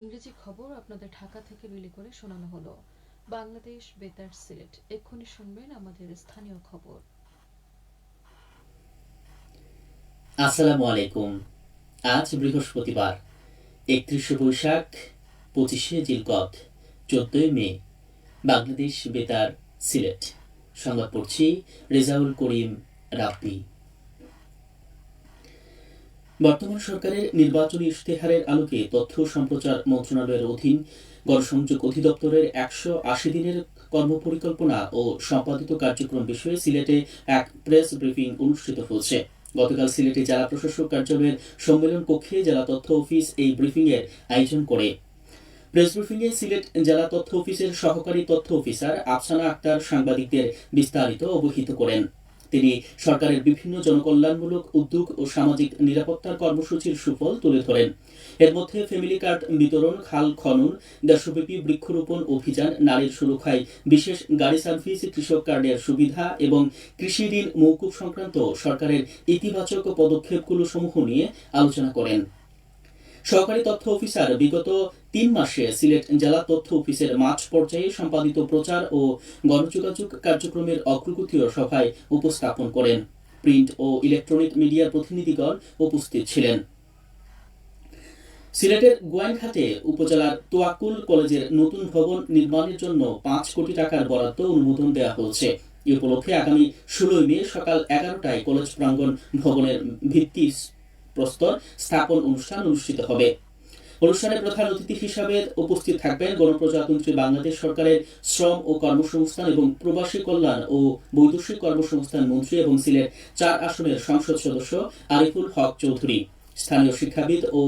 ইংরেজি খবর আপনাদের ঢাকা থেকে বিলি করে শোনানো হলো। বাংলাদেশ বেতার সিলেট। এক্ষুনি শুনবেন আমাদের স্থানীয় খবর। আসসালামু আলাইকুম। আজ বৃহস্পতিবার 31শে বৈশাখ 25শে জিলকদ 14ই মে। বাংলাদেশ বেতার সিলেট। সংবাদ পড়ছি রেজাউল করিম রাব্বি। বর্তমান সরকারের নির্বাচনী ইশতেহারের আলোকে তথ্য সম্প্রচার মন্ত্রণালয়ের অধীন গণসংযোগ অধিদপ্তরের 180 দিনের কর্মপরিকল্পনা ও সম্পাদিত কার্যক্রম বিষয়ে সিলেটে এক প্রেস ব্রিফিং অনুষ্ঠিত হয়েছে। গতকাল সিলেটে জেলা প্রশাসক কার্যালয়ের সম্মেলন কক্ষে জেলা তথ্য অফিস এই ব্রিফিং এর আয়োজন করে। প্রেস ব্রিফিংয়ে সিলেট জেলা তথ্য অফিসের সহকারী তথ্য অফিসার আফসানা আক্তার সাংবাদিকদের বিস্তারিত অবহিত করেন। তিনি সরকারের বিভিন্ন জনকল্যাণমূলক উদ্যোগ ও সামাজিক নিরাপত্তার কর্মসূচির সুফল তুলে ধরেন। এর মধ্যে ফ্যামিলি কার্ড বিতরণ, খাল খনন, দেশব্যাপী বৃক্ষরোপণ অভিযান, নারীর সুরক্ষায় বিশেষ গাড়ি সার্ভিস, কৃষক কার্ডের সুবিধা এবং কৃষি ঋণ মওকুফ সংক্রান্ত সরকারের ইতিবাচক পদক্ষেপগুলো সমূহ নিয়ে আলোচনা করেন। সহকারী তথ্য অফিসার বিগত 3 মাসে সিলেট জেলা তথ্য অফিসের মাঠ পর্যায়ে সম্পাদিত প্রচার ও গণযোগাযোগ কার্যক্রমের অগ্রগতিও সভায় উপস্থাপন করেন। প্রিন্ট ও ইলেকট্রনিক মিডিয়ার প্রতিনিধিগণ উপস্থিত ছিলেন। সিলেটের গোয়াইনঘাটে উপজেলার তোয়াকুল কলেজের নতুন ভবন নির্মাণের জন্য 5 কোটি টাকার বরাদ্দ অনুমোদন দেওয়া হয়েছে। এ উপলক্ষে আগামী 16 মে সকাল 11টায় কলেজ প্রাঙ্গণ ভবনের ভিত্তি প্রস্তর স্থাপন অনুষ্ঠান অনুষ্ঠিত হবে। অনুষ্ঠানে প্রধান অতিথি হিসাবে উপস্থিত থাকবেন গণপ্রজাতন্ত্রী বাংলাদেশ সরকারের শ্রম ও কর্মসংস্থান এবং প্রবাসী কল্যাণ ও বৈদেশিক কর্মসংস্থান মন্ত্রী এবং সিলেট 4 আসনের সংসদ সদস্য আরিফুল হক চৌধুরী। স্থানীয় শিক্ষাবিদ ও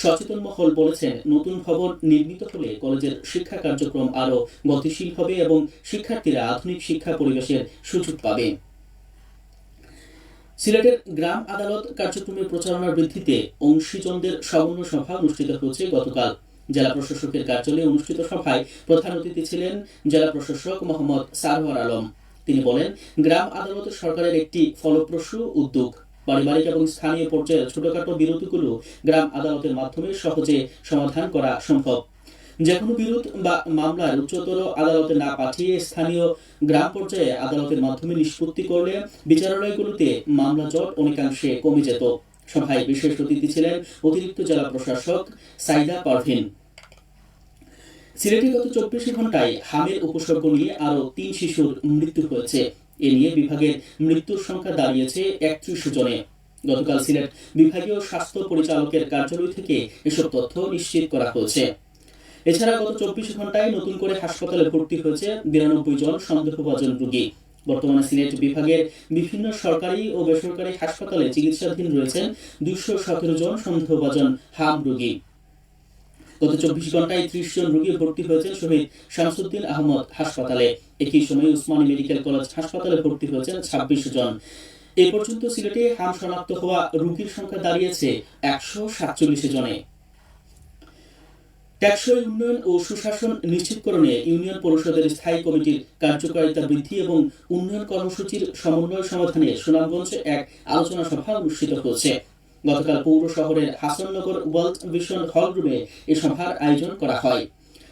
সচেতন মহল বলেছেন, নতুন ভবন নির্মিত হলে কলেজের শিক্ষা কার্যক্রম আরও গতিশীল হবে এবং শিক্ষার্থীরা আধুনিক শিক্ষা পরিবেশের সুযোগ পাবে। সিলেটের গ্রাম আদালত কার্যক্রমের প্রচারণার বৃদ্ধিতে অংশীজনদের সমন্বয় সভা অনুষ্ঠিত হয়েছে গতকাল। জেলা প্রশাসকের কার্যালয়ে অনুষ্ঠিত সভায় প্রধান অতিথি ছিলেন জেলা প্রশাসক মোহাম্মদ সারোয়ার আলম। তিনি বলেন, গ্রাম আদালত সরকারের একটি ফলপ্রসূ উদ্যোগ। পারিবারিক এবং স্থানীয় পর্যায়ের ছোটখাটো বিরোধগুলো গ্রাম আদালতের মাধ্যমে সহজে সমাধান করা সম্ভব। যেকোনো বিরোধ বা মামলার উচ্চতর আদালতে না পাঠিয়ে স্থানীয় গ্রাম পর্যায়ে আদালতের মাধ্যমে নিষ্পত্তি করলে বিচারালয়গুলোতে মামলা জট অনেকাংশে কমে যেত। সভায় বিশেষ অতিথি ছিলেন অতিরিক্ত জেলা প্রশাসক সাইদা পারভিন। সিলেটে গত 24 ঘন্টায় হামের উপসর্গ নিয়ে আরও 3 শিশুর মৃত্যু হয়েছে। এ নিয়ে বিভাগের মৃত্যুর সংখ্যা দাঁড়িয়েছে 31 জনে। গতকাল সিলেট বিভাগীয় স্বাস্থ্য পরিচালকের কার্যালয় থেকে এসব তথ্য নিশ্চিত করা হয়েছে। এছাড়া গত 24 ঘন্টায় নতুন করে হাসপাতালে ভর্তি হয়েছে 92 জন সন্দেহভাজন রোগী। বর্তমানে সিলেট বিভাগের বিভিন্ন সরকারি ও বেসরকারি হাসপাতালে চিকিৎসাধীন রয়েছেন 217 জন সন্দেহভাজন হাম রোগী। গত 24 ঘন্টায় 30 জন রোগী ভর্তি হয়েছেন শহীদ শামসুদ্দিন আহমদ হাসপাতালে। একই সময়ে উসমানী মেডিকেল কলেজ হাসপাতালে ভর্তি হয়েছেন 26 জন। এ পর্যন্ত সিলেটে হাম শনাক্ত হওয়া রোগীর সংখ্যা দাঁড়িয়েছে 147 জনে। টেকসই উন্নয়ন ও সুশাসন নিশ্চিতকরণে ইউনিয়ন পরিষদের স্থায়ী কমিটির কার্যকারিতা বৃদ্ধি এবং উন্নয়ন কর্মসূচির সমন্বয় সমাধানে সুনামগঞ্জে এক আলোচনা সভা অনুষ্ঠিত হয়েছে। গতকাল পৌর শহরের হাসাননগর ওয়ার্ল্ড ভিশন হল রুমে এ সভার আয়োজন করা হয়।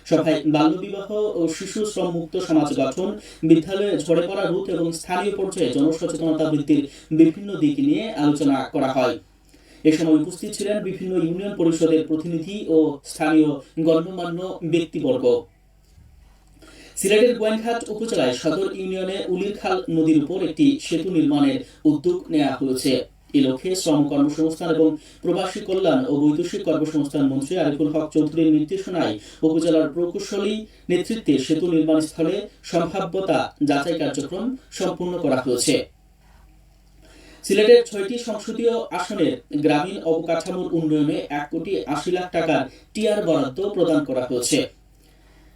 সভায় বাল্যবিবাহ ও শিশু শ্রম মুক্ত সমাজ গঠন, বিদ্যালয়ে ঝরে পড়া রোধ এবং স্থানীয় পর্যায়ে জনসচেতনতা বৃদ্ধির বিভিন্ন দিক নিয়ে আলোচনা করা হয়। এ সময় উপস্থিত ছিলেন বিভিন্ন ইউনিয়ন পরিষদের প্রতিনিধি ও স্থানীয় গণ্যমান্য ব্যক্তিবর্গ। সিলেটের গোয়াইনঘাট উপজেলায় সদর ইউনিয়নে উলিরখাল নদীর উপর একটি সেতু নির্মাণের উদ্যোগ নেওয়া হয়েছে। এ লক্ষ্যে শ্রম কর্মসংস্থান এবং প্রবাসী কল্যাণ ও বৈদেশিক কর্মসংস্থান মন্ত্রী আরিফুল হক চৌধুরীর নির্দেশনায় উপজেলার প্রকৌশলী নেতৃত্বে সেতু নির্মাণ স্থলে সম্ভাব্যতা যাচাই কার্যক্রম সম্পূর্ণ করা হয়েছে। সিলেটের 6টি সংসদীয় আসনের গ্রামীণ অবকাঠামোর উন্নয়নে 1 কোটি 80 লাখ টাকার টিআর বরাদ্দ প্রদান করা হয়েছে।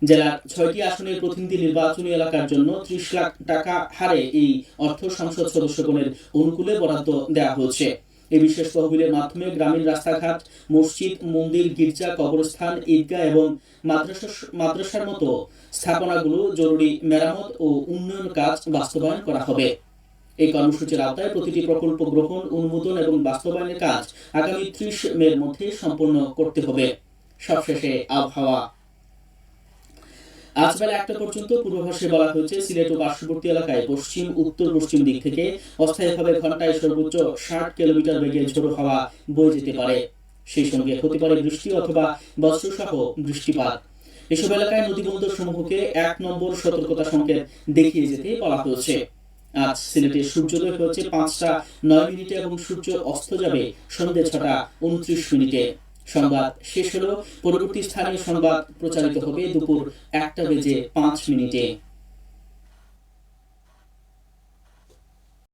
জেলার 6টি আসনের প্রতিনিধি নির্বাচনী এলাকার জন্য 30 লাখ টাকা হারে এই অর্থ সংসদ সদস্যগণের অনুকূলে বরাদ্দ দেওয়া হয়েছে। এই বিশেষ তহবিলের মাধ্যমে গ্রামীণ রাস্তাঘাট, মসজিদ, মন্দির, গির্জা, কবরস্থান, ঈদগাহ এবং মাদ্রাসার মতো স্থাপনাগুলো জরুরি মেরামত ও উন্নয়ন কাজ বাস্তবায়ন করা হবে। এই কর্মসূচির আওতায় প্রতিটি প্রকল্প গ্রহণ, অনুমোদন এবং বাস্তবায়নের কাজ আগামী 30 মের মধ্যে সম্পন্ন করতে হবে। সবশেষে আবহাওয়া। আজ বেলা 1টা পর্যন্ত পূর্বাভাসে বলা হয়েছে সিলেট ও পার্শ্ববর্তী এলাকায় পশ্চিম উত্তর পশ্চিম দিক থেকে অস্থায়ীভাবে ঘন্টায় সর্বোচ্চ 60 কিলোমিটার বেগে ঝোড়ো হাওয়া বয়ে যেতে পারে। সেই সঙ্গে হতে পারে বৃষ্টি অথবা বজ্রসহ বৃষ্টিপাত। এসব এলাকায় নদীবন্দর সমূহকে 1 নম্বর সতর্কতা সংকেত দেখিয়ে যেতে বলা হয়েছে। আজ সিলেটে সূর্যোদয় হয়েছে 5টা 9 মিনিটে এবং সূর্য অস্ত যাবে সন্ধ্যে 6টা 29 মিনিটে। সংবাদ শেষ হলো। পরবর্তী স্থানীয় সংবাদ প্রচারিত হবে দুপুর 1টা বেজে 5 মিনিটে।